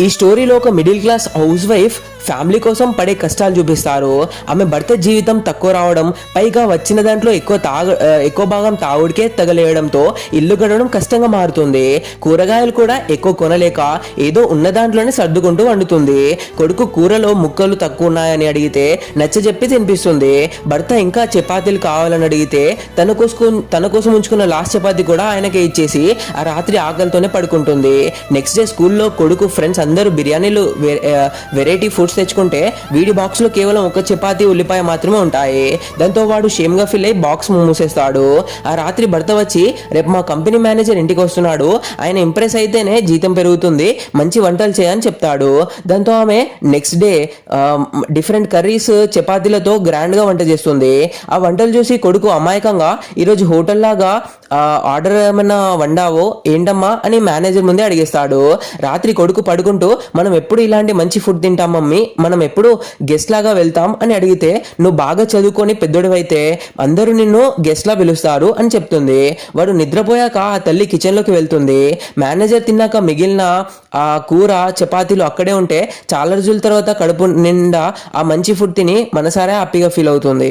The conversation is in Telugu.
ఈ స్టోరీలో ఒక middle class house wife family కోసం పడే కష్టాలు చూపిస్తారు. ఆమె భర్త జీవితం తక్కువ రావడం, పైగా వచ్చిన దాంట్లో ఎక్కువ భాగం తాగుడికే తగలేయడంతో ఇల్లు గడవడం కష్టంగా మారుతుంది. కూరగాయలు కూడా ఎక్కువ కొనలేక ఏదో ఉన్న దాంట్లోనే సర్దుకుంటూ వండుతుంది. కొడుకు కూరలో ముక్కలు తక్కువ ఉన్నాయని అడిగితే నచ్చజెప్పి తినిపిస్తుంది. భర్త ఇంకా చపాతీలు కావాలని అడిగితే తన కోసం ఉంచుకున్న లాస్ట్ చపాతీ కూడా ఆయనకే ఇచ్చేసి ఆ రాత్రి ఆకలితోనే పడుకుంటుంది. నెక్స్ట్ డే స్కూల్లో కొడుకు ఫ్రెండ్స్ అందరూ బిర్యానీలు వెరైటీ ఫుడ్స్ తెచ్చుకుంటే వీడి బాక్స్ లో కేవలం ఒక చపాతీ ఉల్లిపాయ మాత్రమే ఉంటాయి. దాంతో వాడు షేమ్గా ఫీల్ అయ్యి బాక్స్ మూసేస్తాడు. ఆ రాత్రి భర్త వచ్చి రేపు మా కంపెనీ మేనేజర్ ఇంటికి వస్తున్నాడు, ఆయన ఇంప్రెస్ అయితేనే జీతం పెరుగుతుంది, మంచి వంటలు చేయని చెప్తాడు. దాంతో ఆమె నెక్స్ట్ డే డిఫరెంట్ కర్రీస్ చపాతీలతో గ్రాండ్ గా వంట చేస్తుంది. ఆ వంటలు చూసి కొడుకు అమాయకంగా ఈరోజు హోటల్ లాగా ఆర్డర్ ఏమైనా వండావో ఏంటమ్మా అని మేనేజర్ ముందే అడిగేస్తాడు. రాత్రి కొడుకు పడుకుంటూ మనం ఎప్పుడు ఇలాంటి మంచి ఫుడ్ తింటాం మమ్మీ, మనం ఎప్పుడు గెస్ట్ లాగా వెళ్తాం అని అడిగితే నువ్వు బాగా చదువుకొని పెద్దోడివైతే అందరూ నిన్ను గెస్ట్ లా పిలుస్తారు అని చెప్తుంది. వాడు నిద్రపోయాక ఆ తల్లి కిచెన్ లోకి వెళ్తుంది. మేనేజర్ తిన్నాక మిగిలిన ఆ కూర చపాతీలు అక్కడే ఉంటే చాలా రోజుల తర్వాత కడుపు నిండా ఆ మంచి ఫుడ్ తిని మనసారా హ్యాపీగా ఫీల్ అవుతుంది.